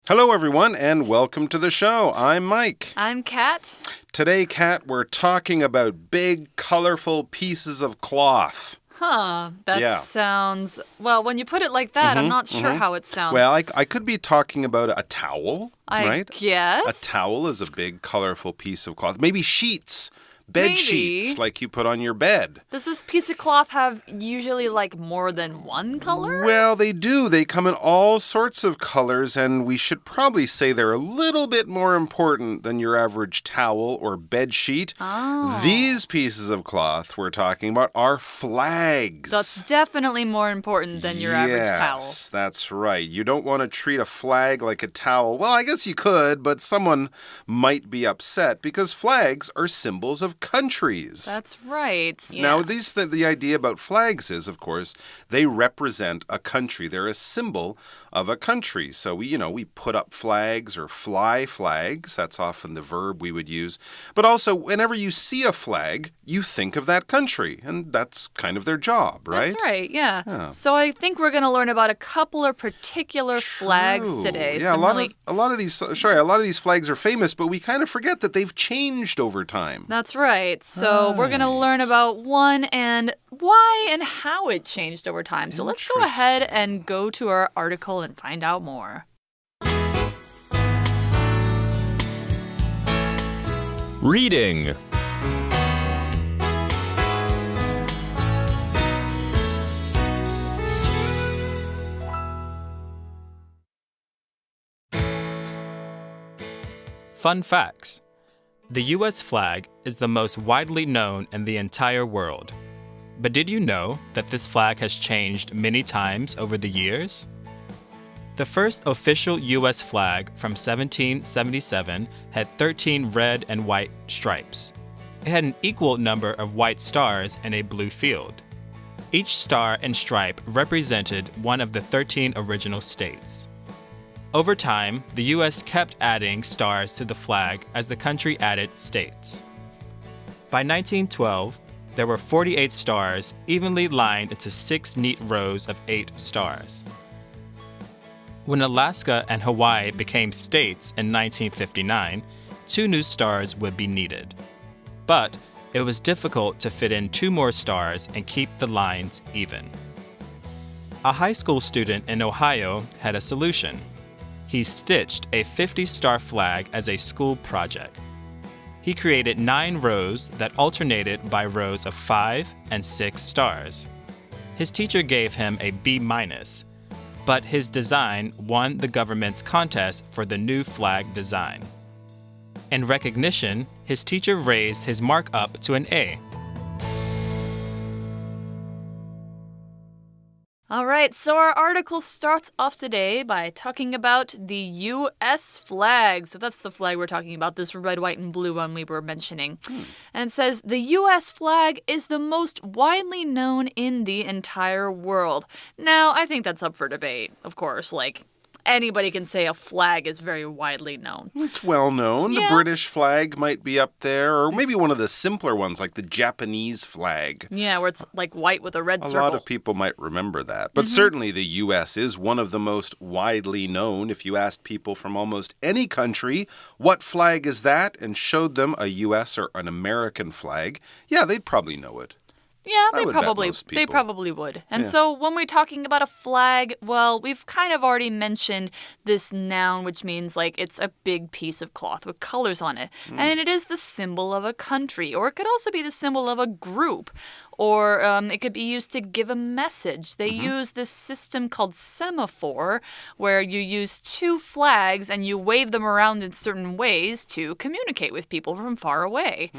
Hello, everyone, and welcome to the show. I'm Mike. I'm Kat. Today, Kat, we're talking about big, colorful pieces of cloth. That sounds... Well, when you put it like that, I'm not sure how it sounds. Well, I could be talking about a towel, right? I guess. A towel is a big, colorful piece of cloth. Maybe sheets. Bed sheets, like you put on your bed. Does this piece of cloth have usually like more than one color? Well, they do. They come in all sorts of colors, and we should probably say they're a little bit more important than your average towel or bed sheet. Oh. These pieces of cloth we're talking about are flags. That's definitely more important than your average towel. Yes, that's right. You don't want to treat a flag like a towel. Well, I guess you could, but someone might be upset because flags are symbols of countries. That's right. Yeah. Now, the idea about flags is, of course, they represent a country. They're a symbol of a country. So we put up flags or fly flags. That's often the verb we would use. But also, whenever you see a flag, you think of that country. And that's kind of their job, right? That's right, yeah. So I think we're going to learn about a couple of particular flags today. Yeah, a lot of these flags are famous, but we kind of forget that they've changed over time. That's right. So we're going to learn about one and why and how it changed over time. So let's go ahead and go to our article and find out more. Reading. Fun facts. The U.S. flag is the most widely known in the entire world. But did you know that this flag has changed many times over the years? The first official U.S. flag from 1777 had 13 red and white stripes. It had an equal number of white stars and a blue field. Each star and stripe represented one of the 13 original states. Over time, the U.S. kept adding stars to the flag as the country added states. By 1912, there were 48 stars evenly lined into 6 neat rows of 8 stars. When Alaska and Hawaii became states in 1959, 2 new stars would be needed. But it was difficult to fit in 2 more stars and keep the lines even. A high school student in Ohio had a solution. He stitched a 50-star flag as a school project. He created 9 rows that alternated by rows of 5 and 6 stars. His teacher gave him a B-, but his design won the government's contest for the new flag design. In recognition, his teacher raised his mark up to an A. All right, so our article starts off today by talking about the U.S. flag. So that's the flag we're talking about, this red, white, and blue one we were mentioning. And it says, the U.S. flag is the most widely known in the entire world. Now, I think that's up for debate, of course. Anybody can say a flag is very widely known. It's well known. Yeah. The British flag might be up there, or maybe one of the simpler ones, like the Japanese flag. Yeah, where it's white with a red circle. A lot of people might remember that. But certainly the U.S. is one of the most widely known. If you asked people from almost any country, what flag is that, and showed them a U.S. or an American flag, yeah, they'd probably know it. Yeah, they probably would. And so when we're talking about a flag, well, we've kind of already mentioned this noun, which means it's a big piece of cloth with colors on it. And it is the symbol of a country, or it could also be the symbol of a group. Or it could be used to give a message. They use this system called semaphore, where you use 2 flags and you wave them around in certain ways to communicate with people from far away.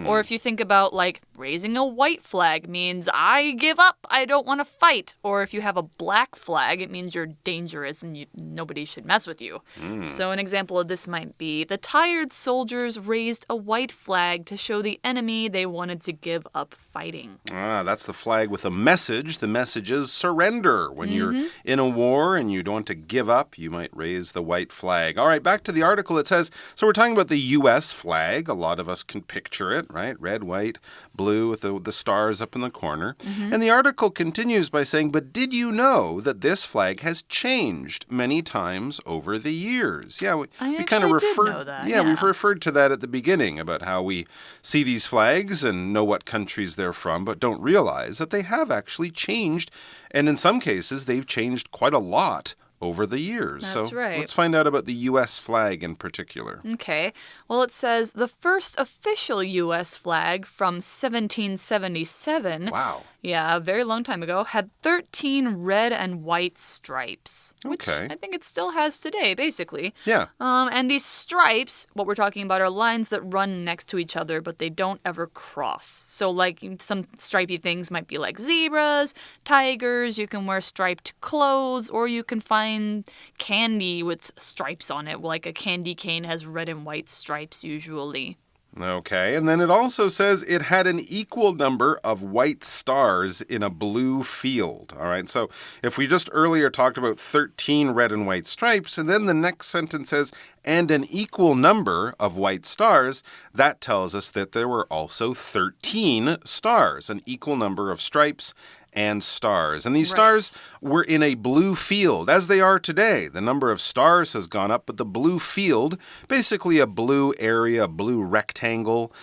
Or if you think about raising a white flag means I give up, I don't want to fight. Or if you have a black flag, it means you're dangerous and nobody should mess with you. So an example of this might be the tired soldiers raised a white flag to show the enemy they wanted to give up fighting. That's the flag with a message. The message is surrender. When you're in a war and you don't want to give up, you might raise the white flag. All right, back to the article. It says, so we're talking about the U.S. flag. A lot of us can picture it, right? Red, white, blue with the stars up in the corner. And the article continues by saying, but did you know that this flag has changed many times over the years? Yeah, we kind of referred. Know that. Yeah, we've referred to that at the beginning about how we see these flags and know what countries they're from, but don't realize that they have actually changed. And in some cases, they've changed quite a lot over the years. That's right. Let's find out about the U.S. flag in particular. Okay. Well, it says the first official U.S. flag from 1777. Wow. Yeah, a very long time ago, had 13 red and white stripes. Which Okay. I think it still has today, basically. Yeah. And these stripes, what we're talking about, are lines that run next to each other, but they don't ever cross. So, like, some stripy things might be like zebras, tigers, you can wear striped clothes, or you can find candy with stripes on it, like a candy cane has red and white stripes usually. Okay, and then it also says it had an equal number of white stars in a blue field. All right, so if we just earlier talked about 13 red and white stripes, and then the next sentence says, and an equal number of white stars, that tells us that there were also 13 stars, an equal number of stripes and stars. And these stars were in a blue field, as they are today. The number of stars has gone up, but the blue field, basically a blue area, a blue rectangle,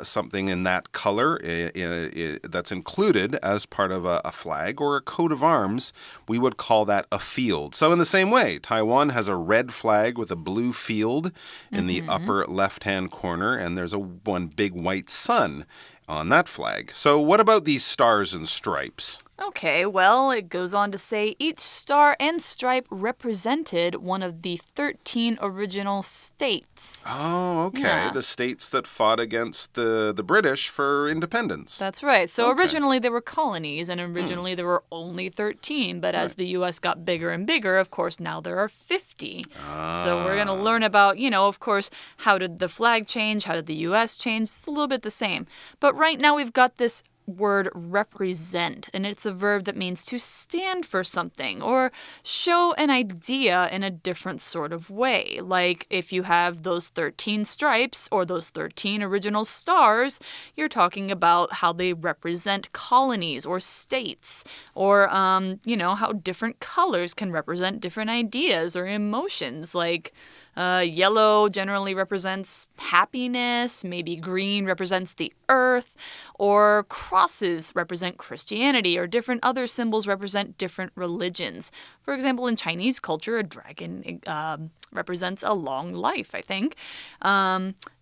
something in that color that's included as part of a flag or a coat of arms, we would call that a field. So in the same way, Taiwan has a red flag with a blue field in the upper left-hand corner, and there's one big white sun on that flag. So what about these stars and stripes? Okay, well, it goes on to say each star and stripe represented one of the 13 original states. Oh, okay. Yeah. The states that fought against the British for independence. That's right. So originally there were colonies, and originally there were only 13. But as the U.S. got bigger and bigger, of course, now there are 50. So we're going to learn about, of course, how did the flag change? How did the U.S. change? It's a little bit the same. But right now we've got this word represent, and it's a verb that means to stand for something or show an idea in a different sort of way. Like if you have those 13 stripes or those 13 original stars, you're talking about how they represent colonies or states, or how different colors can represent different ideas or emotions. Like yellow generally represents happiness, maybe green represents the earth, or crosses represent Christianity, or different other symbols represent different religions. For example, in Chinese culture, a dragon represents a long life, I think.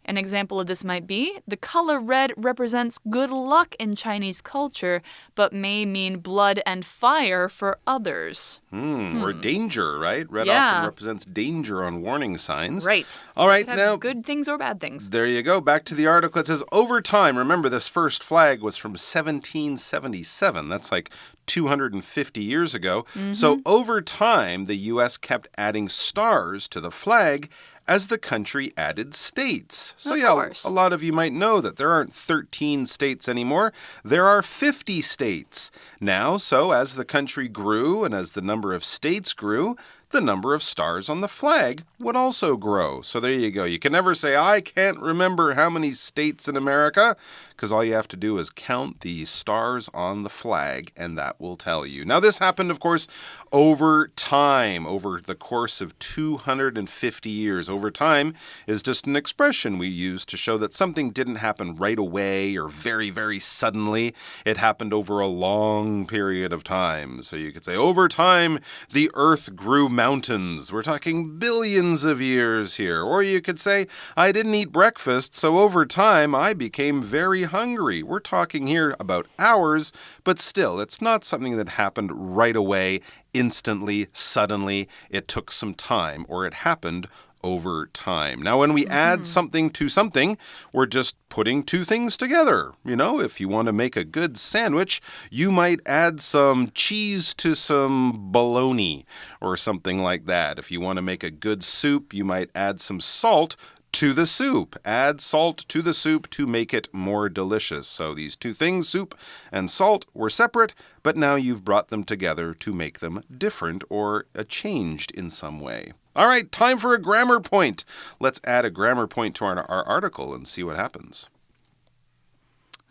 An example of this might be the color red represents good luck in Chinese culture, but may mean blood and fire for others. Or danger, right? Red often represents danger on warning signs. Right. All right, now good things or bad things. There you go. Back to the article. It says, over time, remember this first flag was from 1777. That's like 250 years ago. So over time, the U.S. kept adding stars to the flag as the country added states. So a lot of you might know that there aren't 13 states anymore. There are 50 states now. So as the country grew and as the number of states grew, the number of stars on the flag would also grow. So there you go. You can never say, I can't remember how many states in America, because all you have to do is count the stars on the flag, and that will tell you. Now, this happened, of course, over time, over the course of 250 years. Over time is just an expression we use to show that something didn't happen right away or very, very suddenly. It happened over a long period of time. So you could say, over time, the earth grew mountains. We're talking billions of years here. Or you could say, I didn't eat breakfast, so over time I became very hungry. We're talking here about hours, but still, it's not something that happened right away, instantly, suddenly. It took some time, or it happened over time. Now, when we add something to something, we're just putting two things together. If you want to make a good sandwich, you might add some cheese to some bologna or something like that. If you want to make a good soup, you might add some salt to the soup. Add salt to the soup to make it more delicious. So these two things, soup and salt, were separate, but now you've brought them together to make them different or changed in some way. All right, time for a grammar point. Let's add a grammar point to our article and see what happens.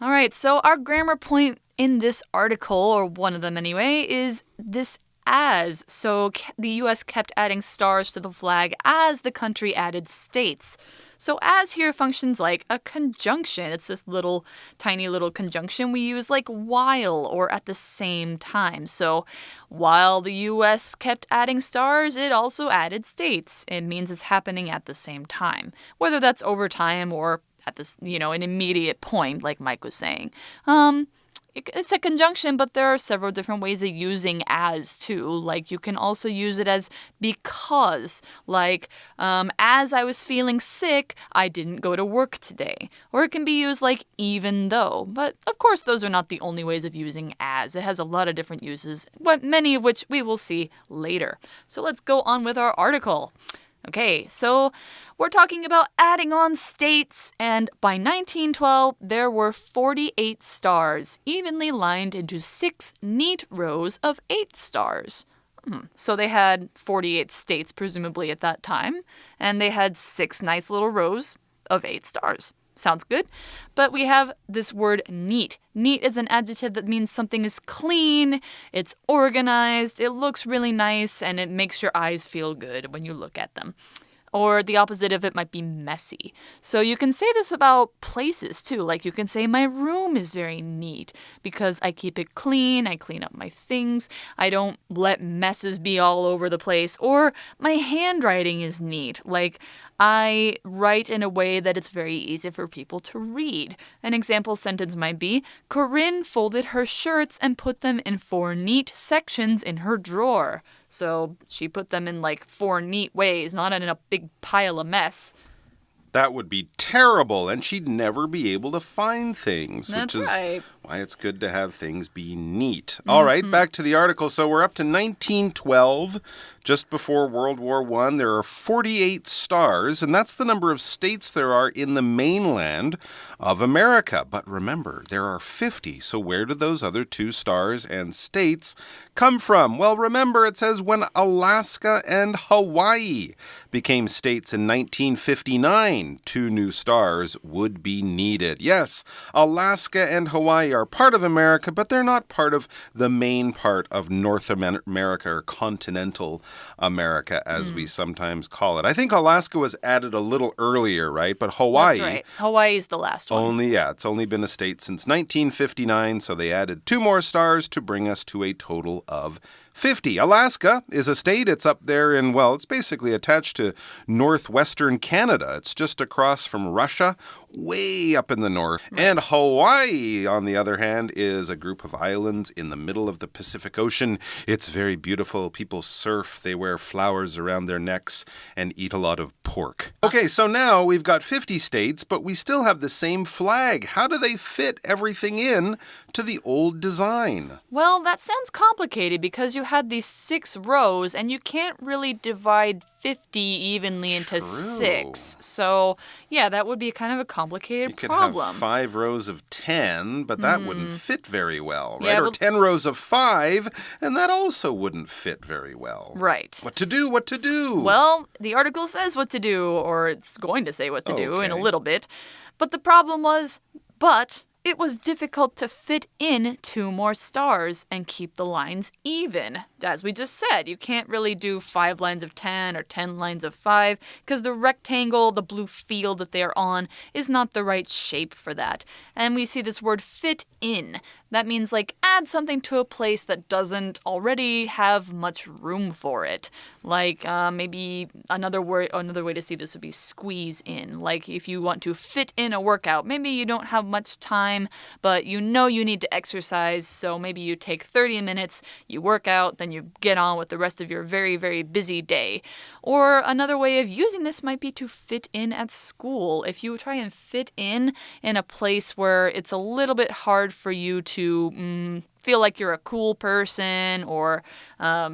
All right, so our grammar point in this article, or one of them anyway, is this as. So the U.S. kept adding stars to the flag as the country added states. So as here functions like a conjunction. It's this tiny little conjunction we use like while or at the same time. So while the U.S. kept adding stars, it also added states. It means it's happening at the same time, whether that's over time or at this, an immediate point, like Mike was saying. It's a conjunction, but there are several different ways of using as too. Like you can also use it as because. Like, as I was feeling sick, I didn't go to work today. Or it can be used like even though. But of course, those are not the only ways of using as. It has a lot of different uses, but many of which we will see later. So let's go on with our article. Okay, so we're talking about adding on states, and by 1912, there were 48 stars, evenly lined into 6 neat rows of 8 stars. So they had 48 states, presumably, at that time, and they had 6 nice little rows of 8 stars. Sounds good. But we have this word neat. Neat is an adjective that means something is clean, it's organized, it looks really nice, and it makes your eyes feel good when you look at them. Or the opposite of it might be messy. So you can say this about places too. Like you can say my room is very neat because I keep it clean, I clean up my things, I don't let messes be all over the place. Or my handwriting is neat. Like I write in a way that it's very easy for people to read. An example sentence might be, Corinne folded her shirts and put them in 4 neat sections in her drawer. So she put them in like 4 neat ways, not in a big pile of mess. That would be terrible, and she'd never be able to find things, That's which is right. why it's good to have things be neat. All right, back to the article. So we're up to 1912, just before World War I. There are 48 stars, and that's the number of states there are in the mainland of America. But remember, there are 50, so where do those other 2 stars and states come from? Well, remember, it says when Alaska and Hawaii became states in 1959, 2 new stars would be needed. Yes, Alaska and Hawaii are part of America, but they're not part of the main part of North America or continental America, as we sometimes call it. I think Alaska was added a little earlier, right? But Hawaii... That's right. Hawaii is the last one. It's only been a state since 1959, so they added 2 more stars to bring us to a total of 50. Alaska is a state. It's up there in, well, it's basically attached to northwestern Canada. It's just across from Russia, way up in the north. Right. And Hawaii, on the other hand, is a group of islands in the middle of the Pacific Ocean. It's very beautiful. People surf, they wear flowers around their necks, and eat a lot of pork. Okay, so now we've got 50 states, but we still have the same flag. How do they fit everything in to the old design? Well, that sounds complicated because you had these 6 rows and you can't really divide 50 evenly into 6. So, yeah, that would be kind of a complicated problem. You could have 5 rows of 10, but that wouldn't fit very well, right? Yeah, or 10 rows of 5, and that also wouldn't fit very well. Right. What to do? What to do? Well, the article says what to do, or it's going to say what to do in a little bit. But the problem was, it was difficult to fit in 2 more stars and keep the lines even. As we just said, you can't really do 5 lines of 10 or 10 lines of 5 because the rectangle, the blue field that they're on, is not the right shape for that. And we see this word fit in. That means like add something to a place that doesn't already have much room for it. Like maybe another way to see this would be squeeze in. Like if you want to fit in a workout, maybe you don't have much time, but you know you need to exercise, so maybe you take 30 minutes, you work out, then you get on with the rest of your very, very busy day. Or another way of using this might be to fit in at school. If you try and fit in a place where it's a little bit hard for you to feel like you're a cool person or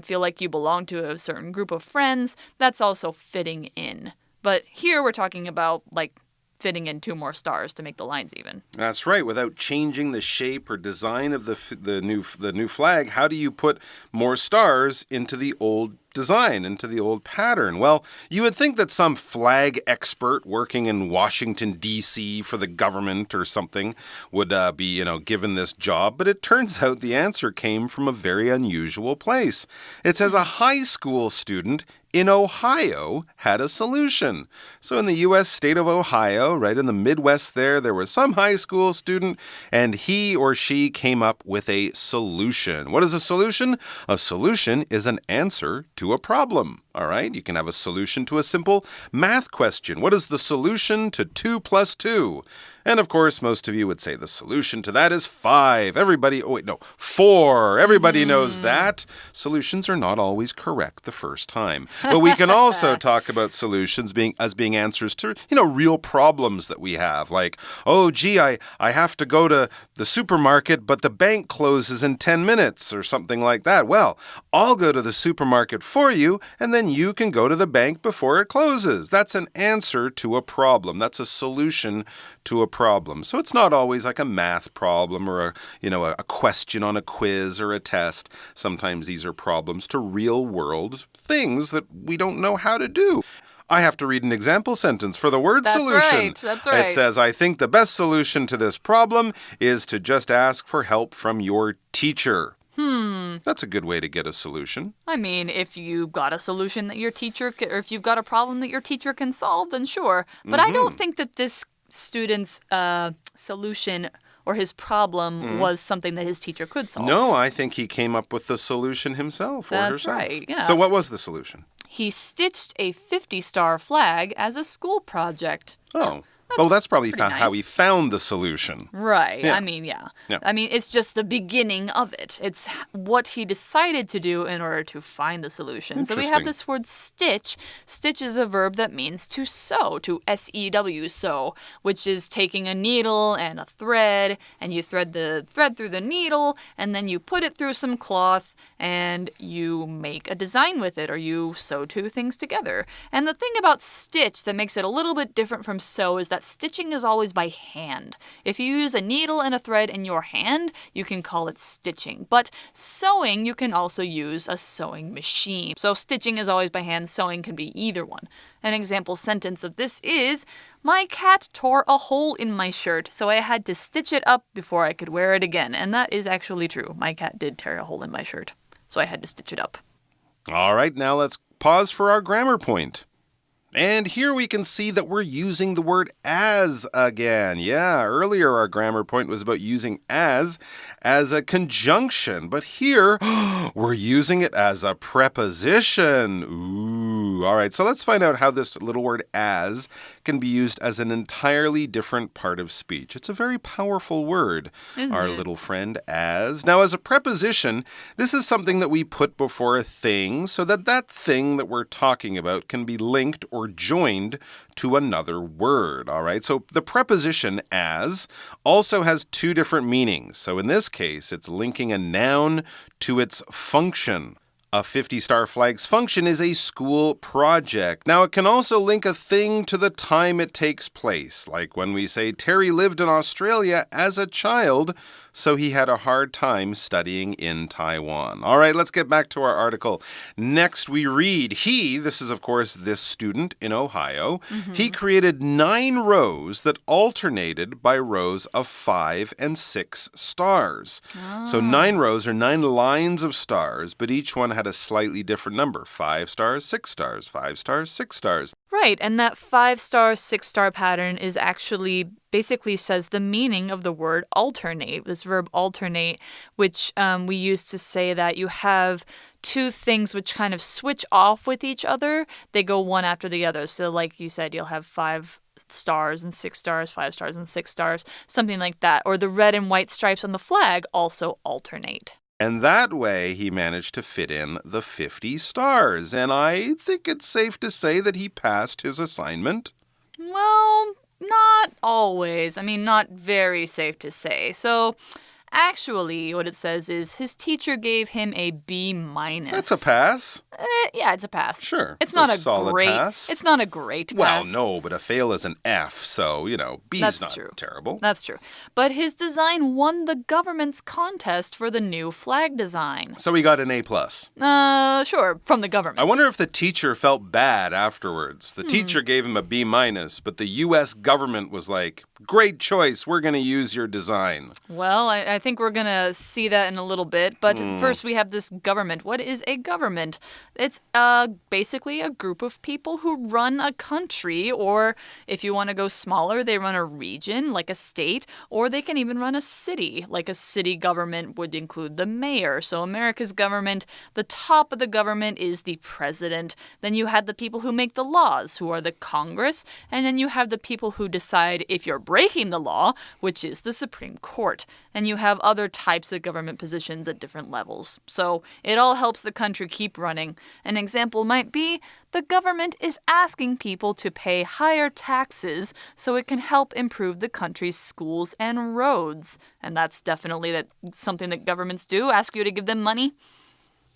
feel like you belong to a certain group of friends, that's also fitting in. But here we're talking about like fitting in 2 more stars to make the lines even. That's right. Without changing the shape or design of the new flag, how do you put more stars into the old design, into the old pattern. Well, you would think that some flag expert working in Washington, D.C. for the government or something would be, given this job, but it turns out the answer came from a very unusual place. It says a high school student in Ohio had a solution. So in the U.S. state of Ohio, right in the Midwest there was some high school student, and he or she came up with a solution. What is a solution? A solution is an answer to a problem. All right, you can have a solution to a simple math question. What is the solution to 2 plus 2? And of course, most of you would say the solution to that is 5. 4. Everybody knows that. Solutions are not always correct the first time. But we can also talk about solutions being answers to, real problems that we have. Like, oh, gee, I have to go to the supermarket, but the bank closes in 10 minutes or something like that. Well, I'll go to the supermarket for you, and then you can go to the bank before it closes. That's an answer to a problem. That's a solution to a problem. So it's not always like a math problem or a question on a quiz or a test. Sometimes these are problems to real world things that we don't know how to do. I have to read an example sentence for the word solution. That's right. It says, I think the best solution to this problem is to just ask for help from your teacher. That's a good way to get a solution. I mean, if you've got a solution that your teacher, or if you've got a problem that your teacher can solve, then sure. But I don't think that this student's solution or his problem was something that his teacher could solve. No, I think he came up with the solution himself or herself. That's right, yeah. So what was the solution? He stitched a 50-star flag as a school project. Oh. Well, that's probably nice. how he found the solution. Right. Yeah. I mean, yeah. I mean, it's just the beginning of it. It's what he decided to do in order to find the solution. So we have this word stitch. Stitch is a verb that means to sew, to S-E-W, sew, which is taking a needle and a thread, and you thread the thread through the needle, and then you put it through some cloth, and you make a design with it, or you sew two things together. And the thing about stitch that makes it a little bit different from sew is that stitching is always by hand. If you use a needle and a thread in your hand, you can call it stitching. But sewing, you can also use a sewing machine. So stitching is always by hand, sewing can be either one. An example sentence of this is, my cat tore a hole in my shirt, so I had to stitch it up before I could wear it again. And that is actually true. My cat did tear a hole in my shirt, so I had to stitch it up. All right, now let's pause for our grammar point. And here we can see that we're using the word as again. Yeah, earlier our grammar point was about using as a conjunction. But here, we're using it as a preposition. Ooh, all right, so let's find out how this little word as can be used as an entirely different part of speech. It's a very powerful word, our little friend as. Now, as a preposition, this is something that we put before a thing so that that thing that we're talking about can be linked or joined to another word, all right? So the preposition as also has two different meanings. So in this case, it's linking a noun to its function. A 50-star flag's function is a school project. Now, it can also link a thing to the time it takes place, like when we say Terry lived in Australia as a child, so he had a hard time studying in Taiwan. All right, let's get back to our article. Next, we read, this is, of course, this student in Ohio. He created 9 rows that alternated by rows of 5 and 6 stars. So 9 rows are 9 lines of stars, but each one had a slightly different number. 5 stars, 6 stars, 5 stars, 6 stars. Right, and that 5-star, 6-star pattern is actually basically says the meaning of the word alternate, this verb alternate, which we use to say that you have two things which kind of switch off with each other. They go one after the other. So like you said, you'll have 5 stars and 6 stars, 5 stars and 6 stars, something like that. Or the red and white stripes on the flag also alternate. And that way, he managed to fit in the 50 stars. And I think it's safe to say that he passed his assignment. Well, not always. I mean, not very safe to say. So, Actually, what it says is his teacher gave him a B-. That's a pass. Yeah, it's a pass. Sure. It's not a solid great pass. It's not a great pass. Well, no, but a fail is an F, so, B's That's not true. terrible. That's true. But his design won the government's contest for the new flag design. So he got an A+. Sure, from the government. I wonder if the teacher felt bad afterwards. The teacher gave him a B-, but the U.S. government was like, great choice, we're going to use your design. Well, I think we're going to see that in a little bit. But first we have this government. What is a government? It's basically a group of people who run a country, or if you want to go smaller, they run a region, like a state, or they can even run a city. Like a city government would include the mayor. So America's government, the top of the government is the president. Then you have the people who make the laws, who are the Congress. And then you have the people who decide if you're breaking the law, which is the Supreme Court. And you have other types of government positions at different levels. So it all helps the country keep running. An example might be the government is asking people to pay higher taxes so it can help improve the country's schools and roads. And that's definitely something that governments do, ask you to give them money.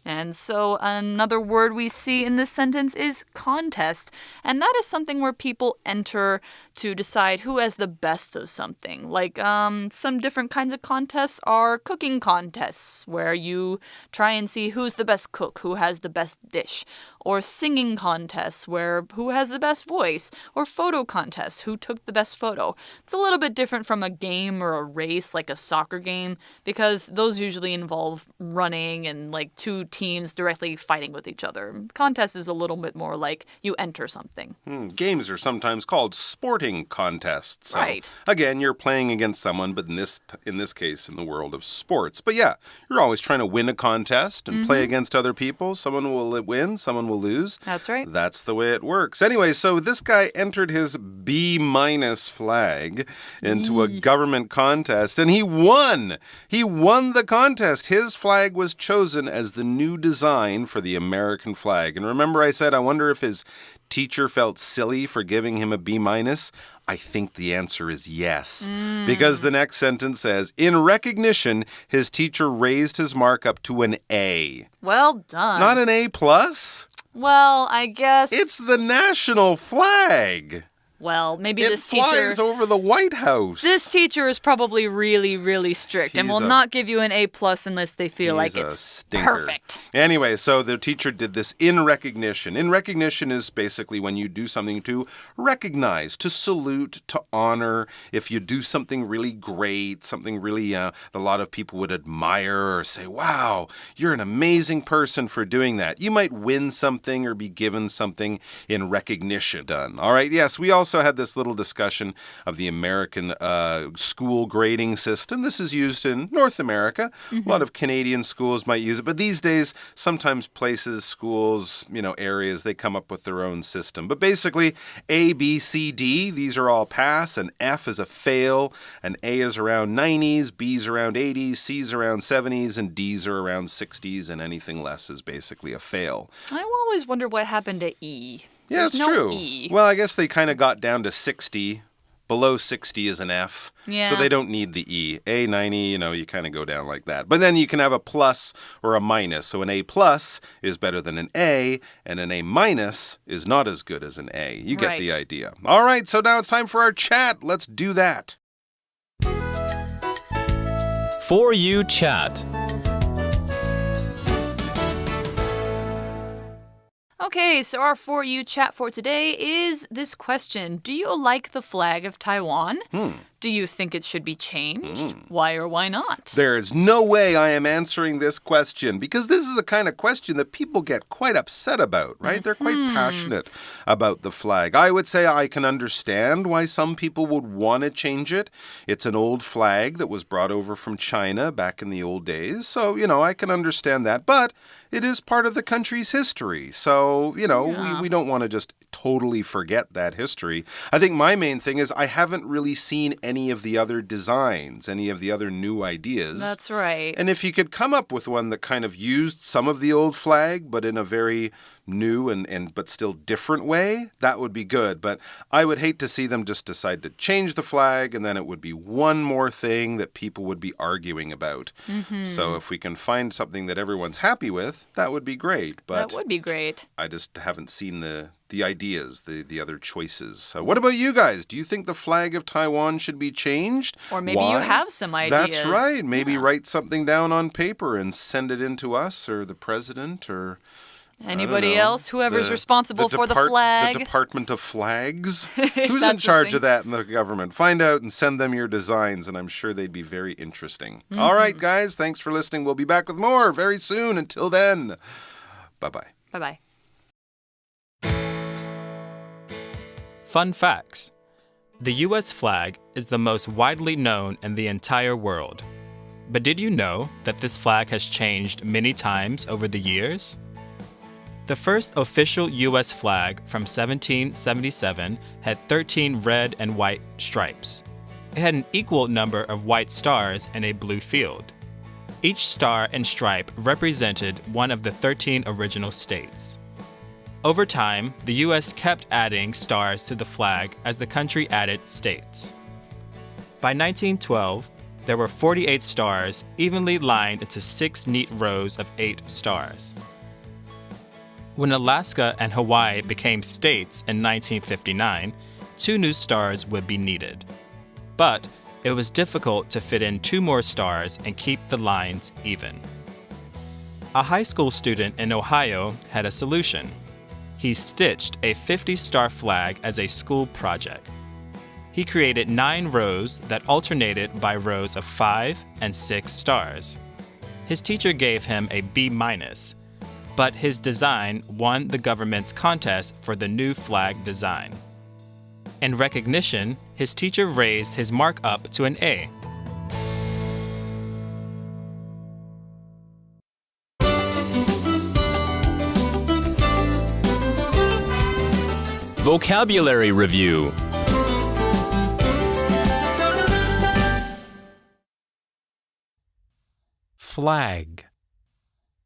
And so another word we see in this sentence is contest. And that is something where people enter to decide who has the best of something. Like some different kinds of contests are cooking contests, where you try and see who's the best cook, who has the best dish. Or singing contests, where who has the best voice. Or photo contests, who took the best photo. It's a little bit different from a game or a race, like a soccer game, because those usually involve running and like two teams directly fighting with each other. Contest is a little bit more like you enter something. Games are sometimes called sporting contests. So, right. Again, you're playing against someone, but in this case, in the world of sports. But yeah, you're always trying to win a contest and play against other people. Someone will win, someone will lose. That's right. That's the way it works. Anyway, so this guy entered his B- flag into a government contest, and he won. He won the contest. His flag was chosen as the new design for the American flag. And remember I said I wonder if his teacher felt silly for giving him a B-. I think the answer is yes. Because the next sentence says, in recognition, his teacher raised his mark up to an A. Well done. Not an A+? Well, I guess... It's the national flag. Well, maybe this teacher... It flies over the White House. This teacher is probably really, really strict and will not give you an A+ unless they feel like it's perfect. Anyway, so the teacher did this in recognition. In recognition is basically when you do something to recognize, to salute, to honor. If you do something really great, something really a lot of people would admire or say, wow, you're an amazing person for doing that. You might win something or be given something in recognition. Done. All right, yes, we also had this little discussion of the American school grading system. This is used in North America. A lot of Canadian schools might use it, but these days, sometimes places, schools, areas, they come up with their own system. But basically, A, B, C, D, these are all pass, and F is a fail, and A is around 90s, B's around 80s, C's around 70s, and D's are around 60s, and anything less is basically a fail. I always wonder what happened to E. Yeah, it's true. E. Well, I guess they kind of got down to 60. Below 60 is an F. Yeah. So they don't need the E. A, 90, you kind of go down like that. But then you can have a plus or a minus. So an A+ is better than an A, and an A- is not as good as an A. You get the idea. All right, so now it's time for our chat. Let's do that. For You Chat. Okay, so our For You chat for today is this question. Do you like the flag of Taiwan? Do you think it should be changed? Why or why not? There is no way I am answering this question because this is the kind of question that people get quite upset about, right? They're quite passionate about the flag. I would say I can understand why some people would want to change it. It's an old flag that was brought over from China back in the old days. So, I can understand that. But it is part of the country's history. So, we don't want to just totally forget that history. I think my main thing is I haven't really seen any of the other designs, any of the other new ideas. That's right. And if you could come up with one that kind of used some of the old flag, but in a very new but still different way, that would be good. But I would hate to see them just decide to change the flag, and then it would be one more thing that people would be arguing about. So if we can find something that everyone's happy with, that would be great. But that would be great. I just haven't seen the ideas, the other choices. So what about you guys? Do you think the flag of Taiwan should be changed? Or maybe you have some ideas. That's right. Maybe write something down on paper and send it in to us or the president or anybody else, whoever's responsible for the flag. The Department of Flags. Who's in charge of that in the government? Find out and send them your designs, and I'm sure they'd be very interesting. All right, guys, thanks for listening. We'll be back with more very soon. Until then, bye-bye. Bye-bye. Fun facts. The U.S. flag is the most widely known in the entire world. But did you know that this flag has changed many times over the years? The first official U.S. flag from 1777 had 13 red and white stripes. It had an equal number of white stars and a blue field. Each star and stripe represented one of the 13 original states. Over time, the U.S. kept adding stars to the flag as the country added states. By 1912, there were 48 stars evenly lined into 6 neat rows of 8 stars. When Alaska and Hawaii became states in 1959, 2 new stars would be needed. But it was difficult to fit in 2 more stars and keep the lines even. A high school student in Ohio had a solution. He stitched a 50-star flag as a school project. He created 9 rows that alternated by rows of 5 and 6 stars. His teacher gave him a B-, but his design won the government's contest for the new flag design. In recognition, his teacher raised his mark up to an A. Vocabulary Review. Flag.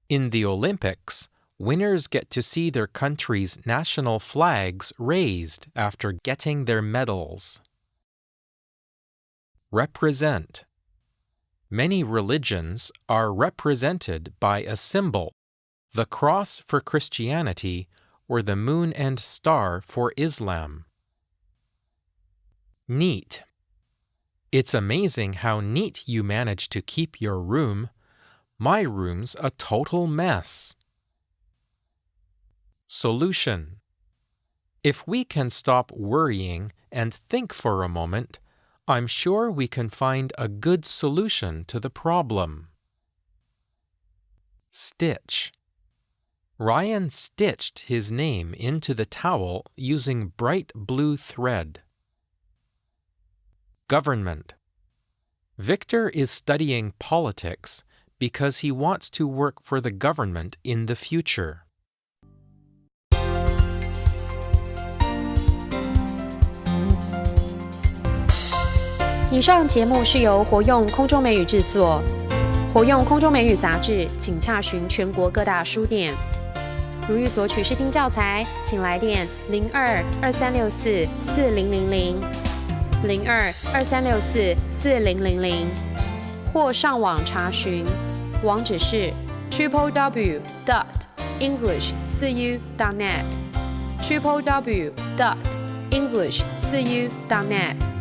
In the Olympics, winners get to see their country's national flags raised after getting their medals. Represent. Many religions are represented by a symbol, the cross for Christianity or the moon and star for Islam. Neat. It's amazing how neat you manage to keep your room. My room's a total mess. Solution. If we can stop worrying and think for a moment, I'm sure we can find a good solution to the problem. Stitch. Ryan stitched his name into the towel using bright blue thread. Government. Victor is studying politics because he wants to work for the government in the future. 以上节目是由活用空中美语制作，活用空中美语杂志，请洽询全国各大书店。如欲索取试听教材，请来电02-2364-4000 02-2364-4000，或上网查询，网址是 www.english4u.net www.english4u.net